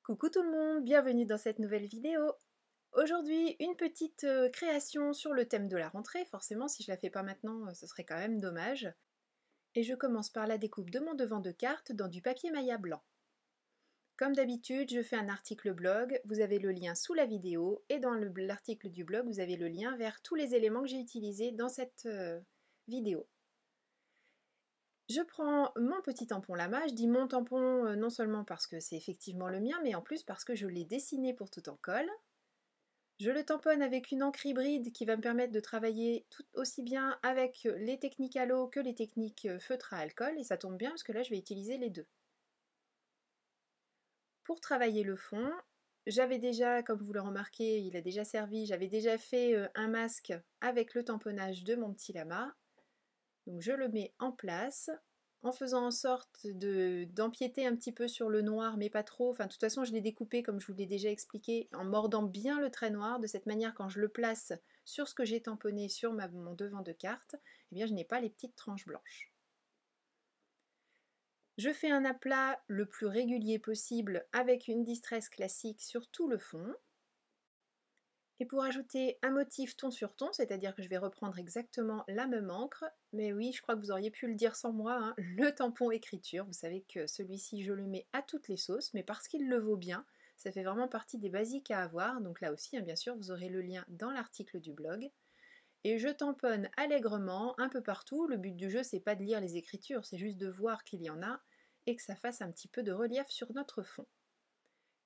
Coucou tout le monde, bienvenue dans cette nouvelle vidéo. Aujourd'hui, une petite création sur le thème de la rentrée. Forcément, si je la fais pas maintenant, ce serait quand même dommage. Et je commence par la découpe de mon devant de carte dans du papier Maya blanc. Comme d'habitude, je fais un article blog, vous avez le lien sous la vidéo, et dans l'article du blog, vous avez le lien vers tous les éléments que j'ai utilisés dans cette vidéo. Je prends mon petit tampon Lama, je dis mon tampon non seulement parce que c'est effectivement le mien, mais en plus parce que je l'ai dessiné pour tout en colle. Je le tamponne avec une encre hybride qui va me permettre de travailler tout aussi bien avec les techniques à l'eau que les techniques feutre à alcool, et ça tombe bien parce que là je vais utiliser les deux. Pour travailler le fond, j'avais déjà, comme vous le remarquez, il a déjà servi, j'avais déjà fait un masque avec le tamponnage de mon petit lama. Donc je le mets en place en faisant en sorte d'empiéter un petit peu sur le noir, mais pas trop. Enfin, de toute façon, je l'ai découpé, comme je vous l'ai déjà expliqué, en mordant bien le trait noir. De cette manière, quand je le place sur ce que j'ai tamponné sur mon devant de carte, eh bien, je n'ai pas les petites tranches blanches. Je fais un aplat le plus régulier possible avec une distress classique sur tout le fond. Et pour ajouter un motif ton sur ton, c'est-à-dire que je vais reprendre exactement la même encre, mais oui, je crois que vous auriez pu le dire sans moi, hein, le tampon écriture, vous savez que celui-ci je le mets à toutes les sauces, mais parce qu'il le vaut bien, ça fait vraiment partie des basiques à avoir, donc là aussi, hein, bien sûr, vous aurez le lien dans l'article du blog. Et je tamponne allègrement un peu partout, le but du jeu c'est pas de lire les écritures, c'est juste de voir qu'il y en a et que ça fasse un petit peu de relief sur notre fond.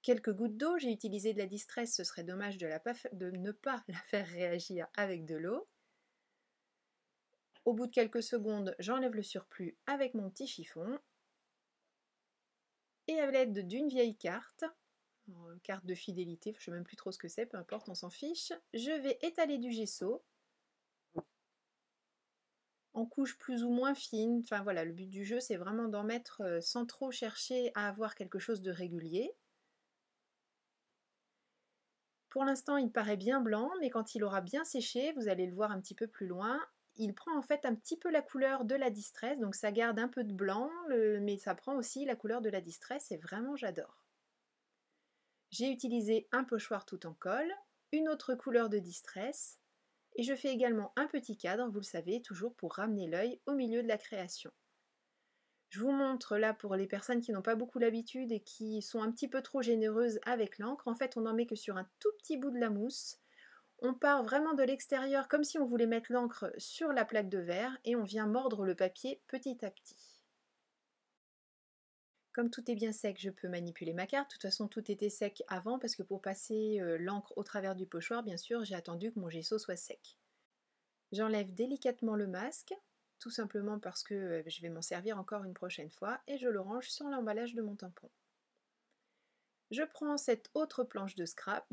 Quelques gouttes d'eau, j'ai utilisé de la distress, ce serait dommage de ne pas la faire réagir avec de l'eau. Au bout de quelques secondes, j'enlève le surplus avec mon petit chiffon. Et à l'aide d'une vieille carte, carte de fidélité, je ne sais même plus trop ce que c'est, peu importe, on s'en fiche, je vais étaler du gesso en couches plus ou moins fines. Enfin voilà, le but du jeu c'est vraiment d'en mettre sans trop chercher à avoir quelque chose de régulier. Pour l'instant, il paraît bien blanc, mais quand il aura bien séché, vous allez le voir un petit peu plus loin, il prend en fait un petit peu la couleur de la distress, donc ça garde un peu de blanc, mais ça prend aussi la couleur de la distress, et vraiment j'adore. J'ai utilisé un pochoir tout en colle, une autre couleur de distress, et je fais également un petit cadre, vous le savez, toujours pour ramener l'œil au milieu de la création. Je vous montre là pour les personnes qui n'ont pas beaucoup l'habitude et qui sont un petit peu trop généreuses avec l'encre. En fait, on n'en met que sur un tout petit bout de la mousse. On part vraiment de l'extérieur comme si on voulait mettre l'encre sur la plaque de verre et on vient mordre le papier petit à petit. Comme tout est bien sec, je peux manipuler ma carte. De toute façon, tout était sec avant parce que pour passer l'encre au travers du pochoir, bien sûr, j'ai attendu que mon gesso soit sec. J'enlève délicatement le masque, tout simplement parce que je vais m'en servir encore une prochaine fois, et je le range sur l'emballage de mon tampon. Je prends cette autre planche de scrap,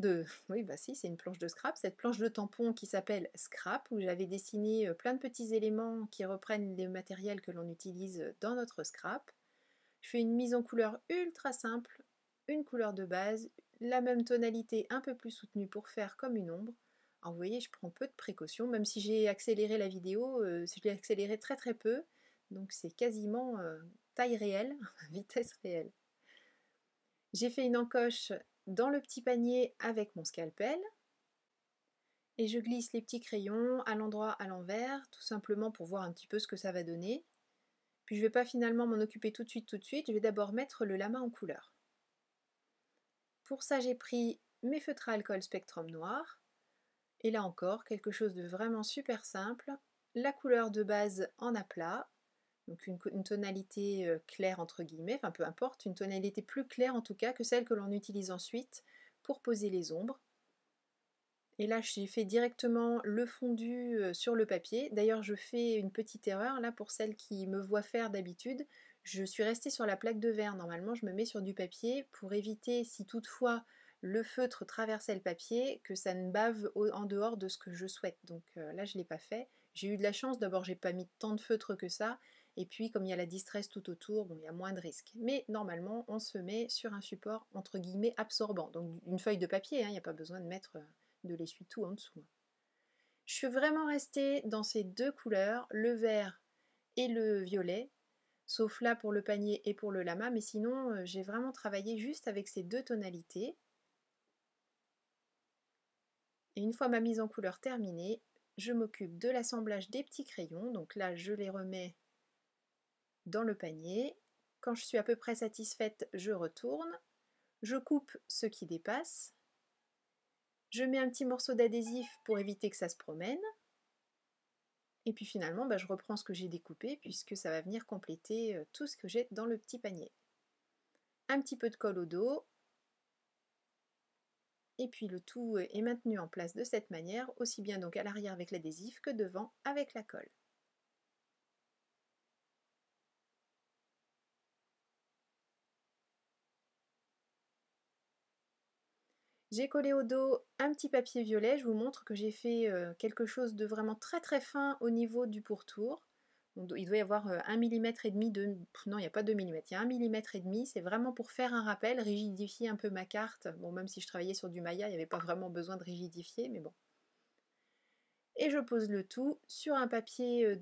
oui bah si c'est une planche de scrap, cette planche de tampon qui s'appelle Scrap, où j'avais dessiné plein de petits éléments qui reprennent les matériels que l'on utilise dans notre scrap. Je fais une mise en couleur ultra simple, une couleur de base, la même tonalité un peu plus soutenue pour faire comme une ombre. Alors vous voyez, je prends peu de précautions, même si j'ai accéléré la vidéo, je l'ai accéléré très très peu, donc c'est quasiment taille réelle, vitesse réelle. J'ai fait une encoche dans le petit panier avec mon scalpel, et je glisse les petits crayons à l'endroit à l'envers, tout simplement pour voir un petit peu ce que ça va donner. Puis je ne vais pas finalement m'en occuper tout de suite, je vais d'abord mettre le lama en couleur. Pour ça, j'ai pris mes feutres à alcool Spectrum noir, et là encore, quelque chose de vraiment super simple, la couleur de base en aplat, donc une tonalité claire entre guillemets, enfin peu importe, une tonalité plus claire en tout cas que celle que l'on utilise ensuite pour poser les ombres. Et là, j'ai fait directement le fondu sur le papier. D'ailleurs, je fais une petite erreur là pour celles qui me voient faire d'habitude. Je suis restée sur la plaque de verre. Normalement, je me mets sur du papier pour éviter, si toutefois le feutre traversait le papier, que ça ne bave en dehors de ce que je souhaite. Donc là, je ne l'ai pas fait. J'ai eu de la chance. D'abord, j'ai pas mis tant de feutre que ça. Et puis, comme il y a la distress tout autour, bon, il y a moins de risques. Mais normalement, on se met sur un support entre guillemets absorbant. Donc une feuille de papier, hein, il n'y a pas besoin de mettre de l'essuie-tout en dessous. Je suis vraiment restée dans ces deux couleurs, le vert et le violet, sauf là pour le panier et pour le lama, mais sinon j'ai vraiment travaillé juste avec ces deux tonalités. Et une fois ma mise en couleur terminée, je m'occupe de l'assemblage des petits crayons, donc là je les remets dans le panier. Quand je suis à peu près satisfaite, je retourne, je coupe ce qui dépasse, je mets un petit morceau d'adhésif pour éviter que ça se promène, et puis finalement je reprends ce que j'ai découpé puisque ça va venir compléter tout ce que j'ai dans le petit panier. Un petit peu de colle au dos, et puis le tout est maintenu en place de cette manière, aussi bien donc à l'arrière avec l'adhésif que devant avec la colle. J'ai collé au dos un petit papier violet, je vous montre que j'ai fait quelque chose de vraiment très très fin au niveau du pourtour. Il doit y avoir 1,5 mm de... Non, il n'y a pas 2 mm, il y a 1,5 mm, c'est vraiment pour faire un rappel, rigidifier un peu ma carte. Bon, même si je travaillais sur du Maya, il n'y avait pas vraiment besoin de rigidifier, mais bon. Et je pose le tout sur un papier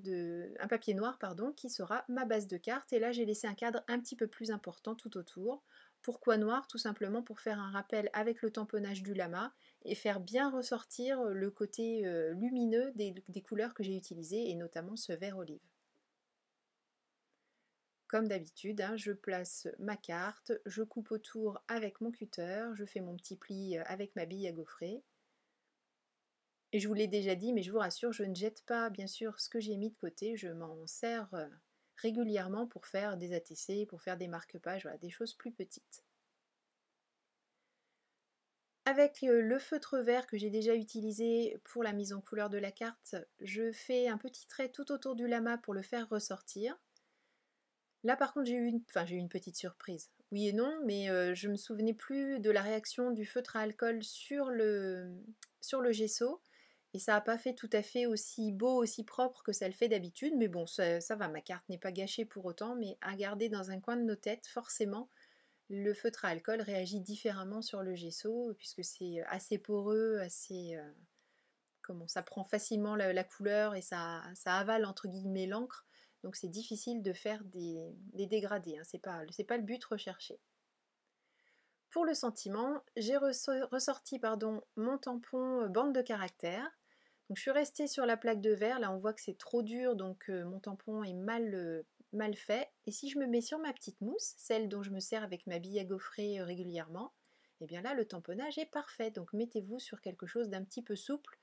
noir pardon, qui sera ma base de carte. Et là, j'ai laissé un cadre un petit peu plus important tout autour. Pourquoi noir? Tout simplement pour faire un rappel avec le tamponnage du lama et faire bien ressortir le côté lumineux des couleurs que j'ai utilisées, et notamment ce vert olive. Comme d'habitude, hein, je place ma carte, je coupe autour avec mon cutter, je fais mon petit pli avec ma bille à gaufrer. Et je vous l'ai déjà dit, mais je vous rassure, je ne jette pas bien sûr ce que j'ai mis de côté, je m'en sers régulièrement pour faire des ATC, pour faire des marque-pages, voilà, des choses plus petites. Avec le feutre vert que j'ai déjà utilisé pour la mise en couleur de la carte, je fais un petit trait tout autour du lama pour le faire ressortir. Là par contre j'ai eu une petite surprise. Oui et non, mais je me souvenais plus de la réaction du feutre à alcool sur le gesso. Et ça n'a pas fait tout à fait aussi beau, aussi propre que ça le fait d'habitude. Mais bon, ça va, ma carte n'est pas gâchée pour autant. Mais à garder dans un coin de nos têtes, forcément, le feutre à alcool réagit différemment sur le gesso, puisque c'est assez poreux, assez... ça prend facilement la couleur et ça avale entre guillemets l'encre. Donc c'est difficile de faire des dégradés, hein. C'est pas le but recherché. Pour le sentiment, j'ai ressorti mon tampon bande de caractère. Donc je suis restée sur la plaque de verre, là on voit que c'est trop dur, donc mon tampon est mal fait. Et si je me mets sur ma petite mousse, celle dont je me sers avec ma bille à gaufrer régulièrement, et bien là le tamponnage est parfait. Donc mettez-vous sur quelque chose d'un petit peu souple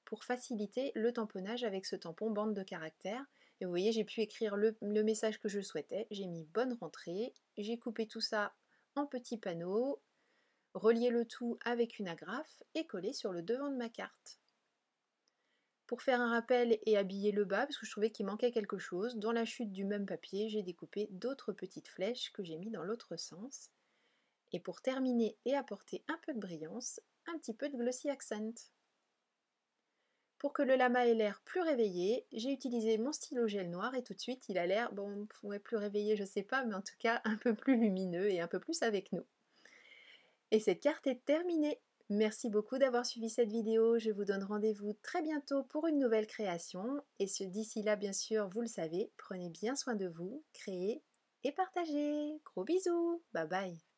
pour faciliter le tamponnage avec ce tampon bande de caractère. Et vous voyez, j'ai pu écrire le message que je souhaitais, j'ai mis bonne rentrée, j'ai coupé tout ça en petits panneaux, relié le tout avec une agrafe et collé sur le devant de ma carte. Pour faire un rappel et habiller le bas, parce que je trouvais qu'il manquait quelque chose, dans la chute du même papier, j'ai découpé d'autres petites flèches que j'ai mis dans l'autre sens. Et pour terminer et apporter un peu de brillance, un petit peu de glossy accent. Pour que le lama ait l'air plus réveillé, j'ai utilisé mon stylo gel noir et tout de suite il a l'air, bon, ouais, plus réveillé je sais pas, mais en tout cas un peu plus lumineux et un peu plus avec nous. Et cette carte est terminée. Merci beaucoup d'avoir suivi cette vidéo, je vous donne rendez-vous très bientôt pour une nouvelle création. Et d'ici là, bien sûr, vous le savez, prenez bien soin de vous, créez et partagez. Gros bisous, bye bye.